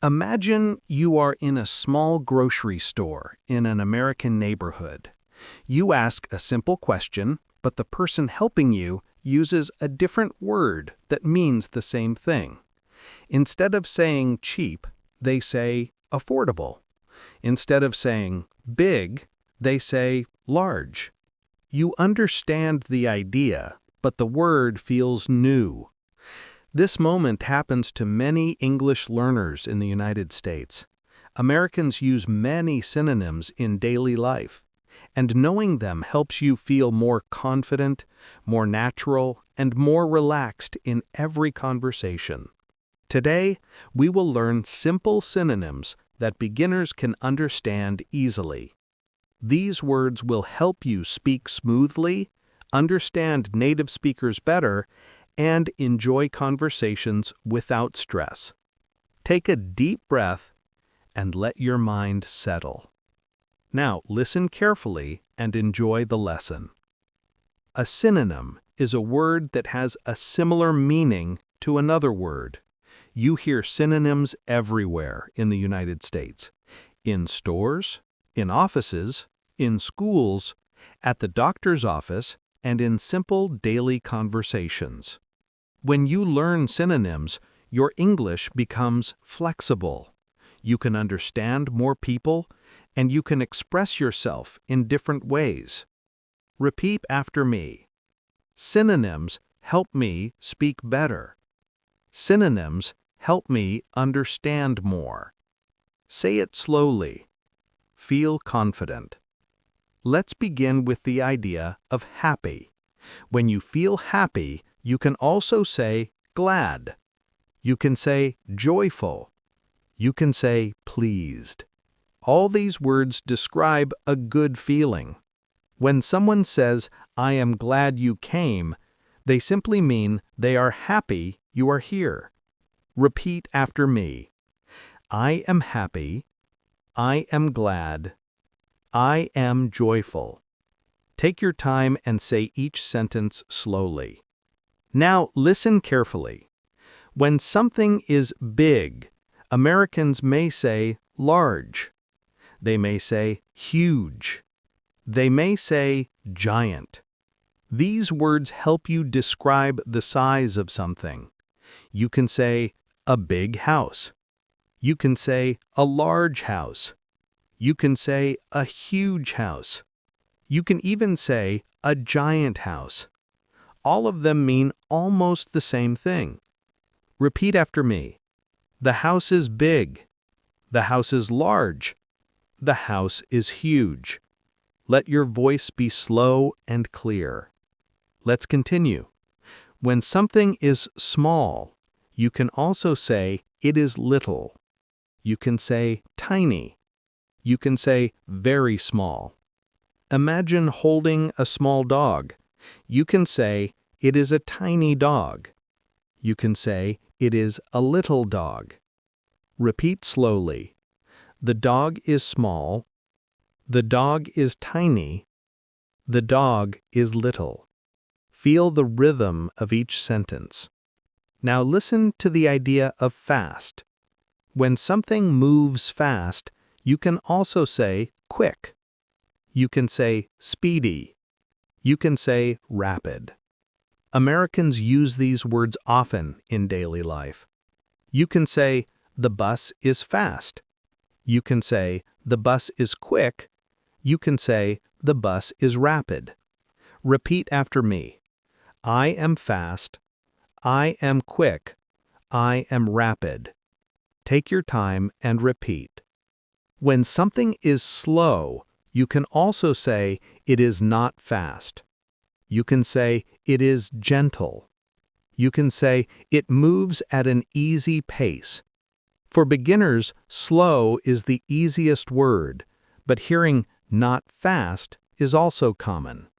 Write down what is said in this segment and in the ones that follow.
Imagine you are in a small grocery store in an American neighborhood. You ask a simple question, but the person helping you uses a different word that means the same thing. Instead of saying cheap, they say affordable. Instead of saying big, they say large. You understand the idea, but the word feels new. This moment happens to many English learners in the United States. Americans use many synonyms in daily life, and knowing them helps you feel more confident, more natural, and more relaxed in every conversation. Today, we will learn simple synonyms that beginners can understand easily. These words will help you speak smoothly, understand native speakers better, and enjoy conversations without stress. Take a deep breath and let your mind settle. Now listen carefully and enjoy the lesson. A synonym is a word that has a similar meaning to another word. You hear synonyms everywhere in the United States. In stores, in offices, in schools, at the doctor's office, and in simple daily conversations. When you learn synonyms, your English becomes flexible. You can understand more people, and you can express yourself in different ways. Repeat after me. Synonyms help me speak better. Synonyms help me understand more. Say it slowly. Feel confident. Let's begin with the idea of happy. When you feel happy, you can also say glad. You can say joyful. You can say pleased. All these words describe a good feeling. When someone says, "I am glad you came," they simply mean they are happy you are here. Repeat after me. I am happy. I am glad. I am joyful. Take your time and say each sentence slowly. Now listen carefully. When something is big, Americans may say large. They may say huge. They may say giant. These words help you describe the size of something. You can say a big house. You can say a large house. You can say a huge house. You can even say a giant house. All of them mean almost the same thing. Repeat after me. The house is big. The house is large. The house is huge. Let your voice be slow and clear. Let's continue. When something is small, you can also say it is little. You can say tiny. You can say very small. Imagine holding a small dog. You can say it is a tiny dog. You can say it is a little dog. Repeat slowly. The dog is small. The dog is tiny. The dog is little. Feel the rhythm of each sentence. Now listen to the idea of fast. When something moves fast, you can also say quick. You can say speedy. You can say rapid. Americans use these words often in daily life. You can say, the bus is fast. You can say, the bus is quick. You can say, the bus is rapid. Repeat after me. I am fast. I am quick. I am rapid. Take your time and repeat. When something is slow, you can also say it is not fast. You can say it is gentle. You can say it moves at an easy pace. For beginners, slow is the easiest word, but hearing not fast is also common.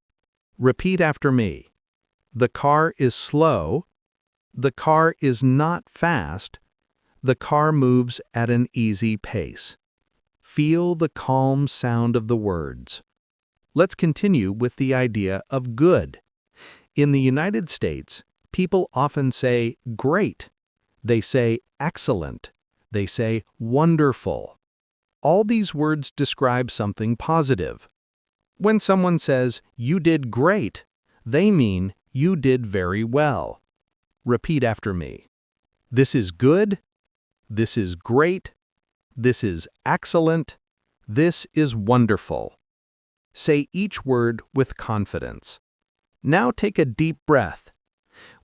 Repeat after me. The car is slow. The car is not fast. The car moves at an easy pace. Feel the calm sound of the words. Let's continue with the idea of good. In the United States, people often say great. They say excellent. They say wonderful. All these words describe something positive. When someone says, "You did great," they mean you did very well. Repeat after me. This is good. This is great. This is excellent. This is wonderful. Say each word with confidence. Now take a deep breath.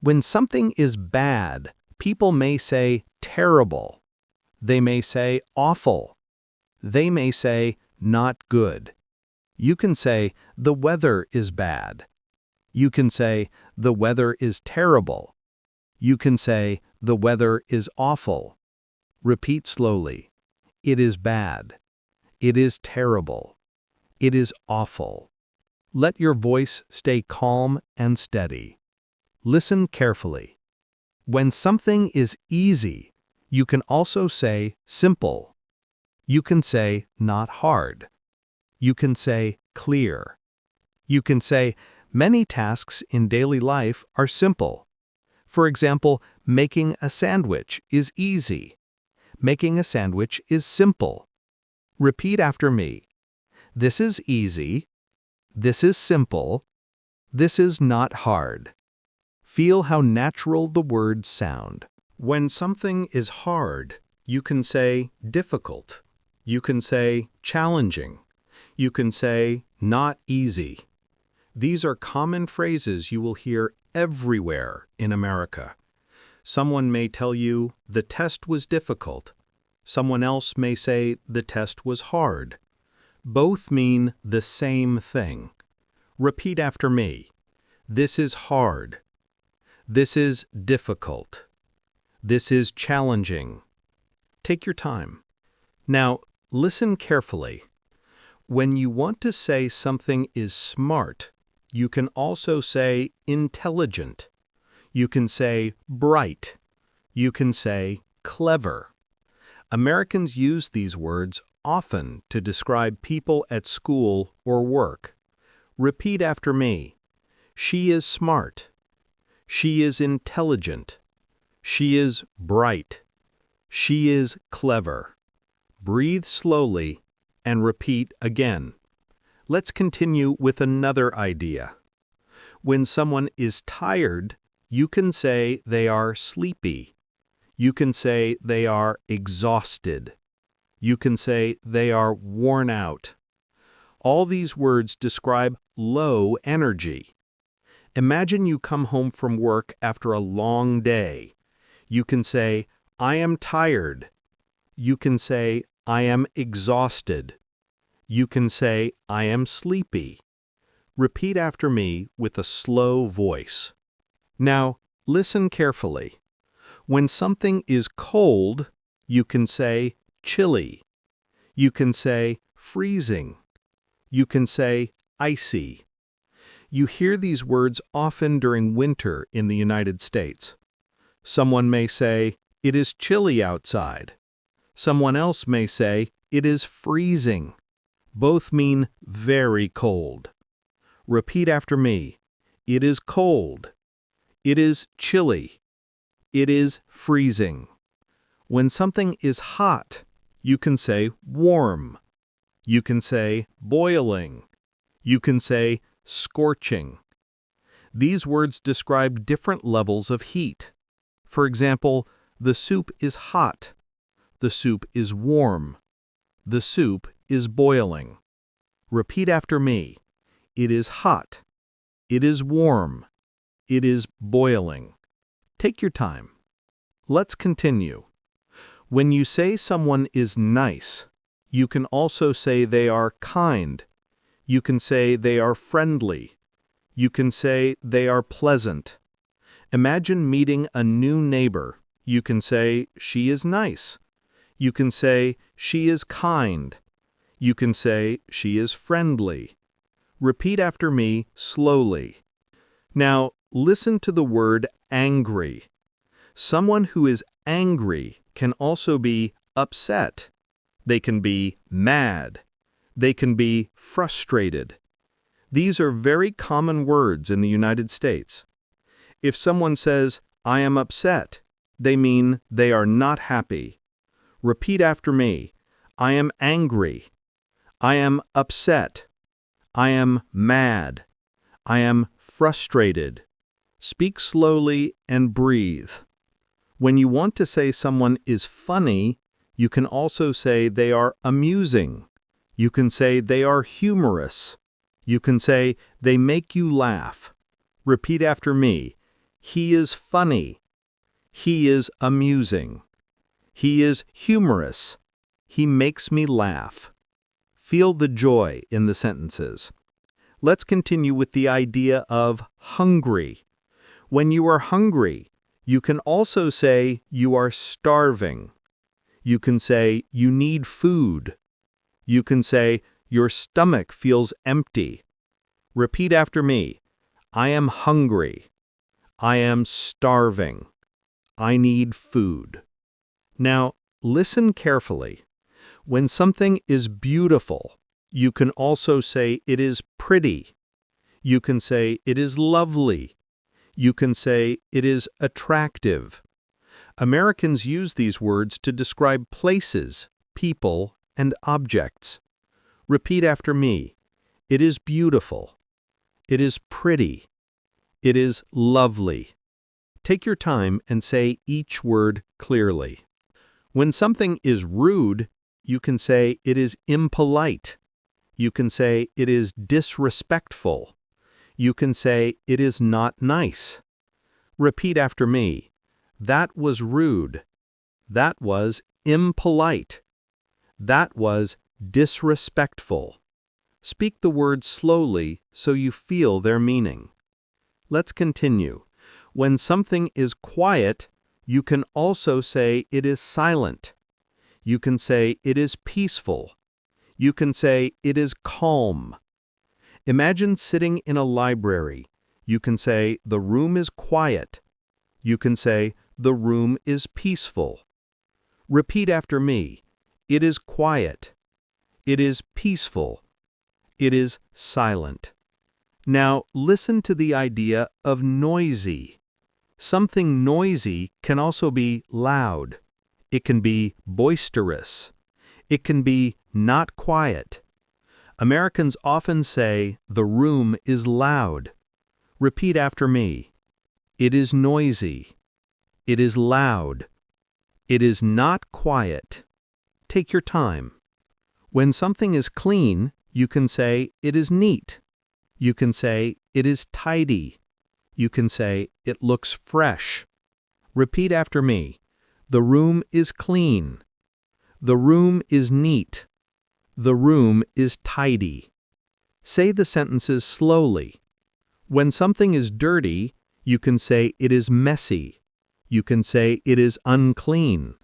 When something is bad, people may say terrible. They may say awful. They may say not good. You can say the weather is bad. You can say the weather is terrible. You can say the weather is awful. Repeat slowly. It is bad. It is terrible. It is awful. Let your voice stay calm and steady. Listen carefully. When something is easy, you can also say simple. You can say not hard. You can say clear. You can say many tasks in daily life are simple. For example, making a sandwich is easy. Making a sandwich is simple. Repeat after me. This is easy. This is simple. This is not hard. Feel how natural the words sound. When something is hard, you can say difficult. You can say challenging. You can say not easy. These are common phrases you will hear everywhere in America. Someone may tell you the test was difficult. Someone else may say the test was hard. Both mean the same thing. Repeat after me. This is hard. This is difficult. This is challenging. Take your time. Now, listen carefully. When you want to say something is smart, you can also say intelligent. You can say bright. You can say clever. Americans use these words often to describe people at school or work. Repeat after me. She is smart. She is intelligent. She is bright. She is clever. Breathe slowly and repeat again. Let's continue with another idea. When someone is tired, you can say they are sleepy. You can say they are exhausted. You can say they are worn out. All these words describe low energy. Imagine you come home from work after a long day. You can say, I am tired. You can say, I am exhausted. You can say, I am sleepy. Repeat after me with a slow voice. Now, listen carefully. When something is cold, you can say chilly. You can say freezing. You can say icy. You hear these words often during winter in the United States. Someone may say, it is chilly outside. Someone else may say, it is freezing. Both mean very cold. Repeat after me. It is cold. It is chilly. It is freezing. When something is hot, you can say warm. You can say boiling. You can say scorching. These words describe different levels of heat. For example, the soup is hot. The soup is warm. The soup is boiling. Repeat after me. It is hot. It is warm. It is boiling. Take your time. Let's continue. When you say someone is nice, you can also say they are kind. You can say they are friendly. You can say they are pleasant. Imagine meeting a new neighbor. You can say she is nice. You can say she is kind. You can say she is friendly. Repeat after me slowly. Now, listen to the word angry. Someone who is angry can also be upset. They can be mad. They can be frustrated. These are very common words in the United States. If someone says, I am upset, they mean they are not happy. Repeat after me. I am angry. I am upset. I am mad. I am frustrated. Speak slowly and breathe. When you want to say someone is funny, you can also say they are amusing. You can say they are humorous. You can say they make you laugh. Repeat after me. He is funny. He is amusing. He is humorous. He makes me laugh. Feel the joy in the sentences. Let's continue with the idea of hungry. When you are hungry, you can also say you are starving. You can say you need food. You can say your stomach feels empty. Repeat after me. I am hungry. I am starving. I need food. Now, listen carefully. When something is beautiful, you can also say it is pretty. You can say it is lovely. You can say it is attractive. Americans use these words to describe places, people, and objects. Repeat after me. It is beautiful. It is pretty. It is lovely. Take your time and say each word clearly. When something is rude, you can say it is impolite. You can say it is disrespectful. You can say it is not nice. Repeat after me. That was rude. That was impolite. That was disrespectful. Speak the words slowly so you feel their meaning. Let's continue. When something is quiet, you can also say it is silent. You can say it is peaceful. You can say it is calm. Imagine sitting in a library. You can say the room is quiet. You can say the room is peaceful. Repeat after me. It is quiet. It is peaceful. It is silent. Now listen to the idea of noisy. Something noisy can also be loud. It can be boisterous. It can be not quiet. Americans often say the room is loud. Repeat after me. It is noisy. It is loud. It is not quiet. Take your time. When something is clean, you can say it is neat. You can say it is tidy. You can say it looks fresh. Repeat after me. The room is clean. The room is neat. The room is tidy. Say the sentences slowly. When something is dirty, you can say it is messy. You can say it is unclean.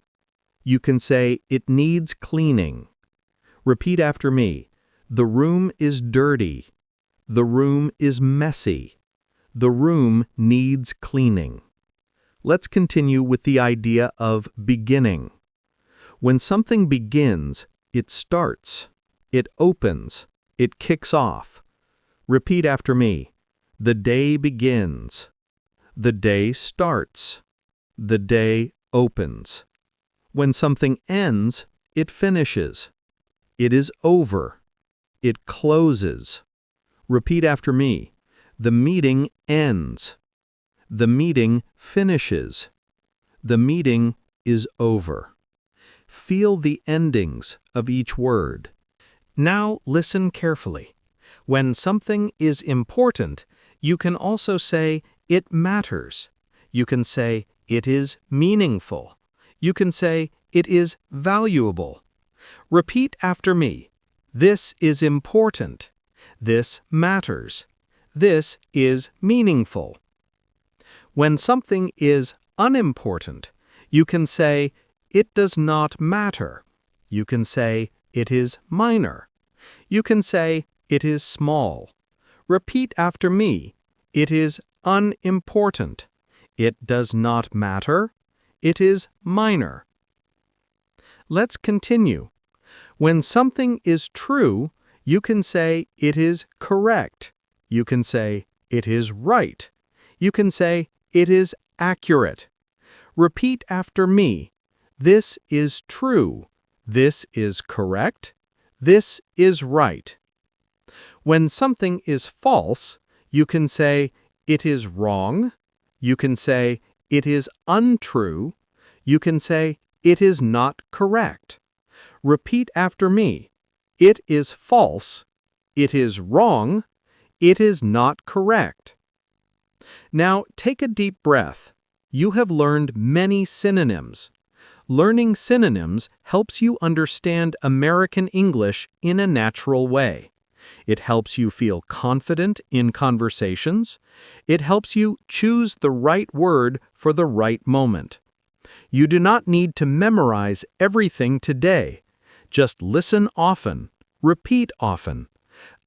You can say it needs cleaning. Repeat after me. The room is dirty. The room is messy. The room needs cleaning. Let's continue with the idea of beginning. When something begins, it starts. It opens. It kicks off. Repeat after me. The day begins. The day starts. The day opens. When something ends, it finishes. It is over. It closes. Repeat after me. The meeting ends. The meeting finishes. The meeting is over. Feel the endings of each word. Now listen carefully. When something is important, you can also say it matters. You can say it is meaningful. You can say it is valuable. Repeat after me. This is important. This matters. This is meaningful. When something is unimportant, you can say it does not matter. You can say it is minor. You can say it is small. Repeat after me. It is unimportant. It does not matter. It is minor. Let's continue. When something is true, you can say it is correct. You can say it is right. You can say it is accurate. Repeat after me. This is true. This is correct. This is right. When something is false, you can say, it is wrong. You can say, it is untrue. You can say, it is not correct. Repeat after me. It is false. It is wrong. It is not correct. Now take a deep breath. You have learned many synonyms. Learning synonyms helps you understand American English in a natural way. It helps you feel confident in conversations. It helps you choose the right word for the right moment. You do not need to memorize everything today. Just listen often, repeat often.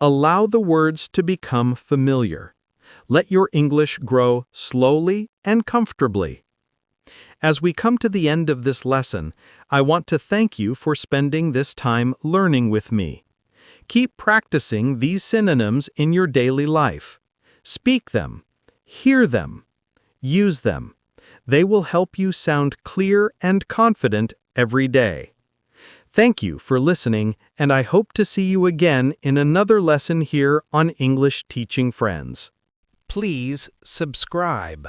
Allow the words to become familiar. Let your English grow slowly and comfortably. As we come to the end of this lesson, I want to thank you for spending this time learning with me. Keep practicing these synonyms in your daily life. Speak them, hear them, use them. They will help you sound clear and confident every day. Thank you for listening, and I hope to see you again in another lesson here on English Teaching Friends. Please subscribe.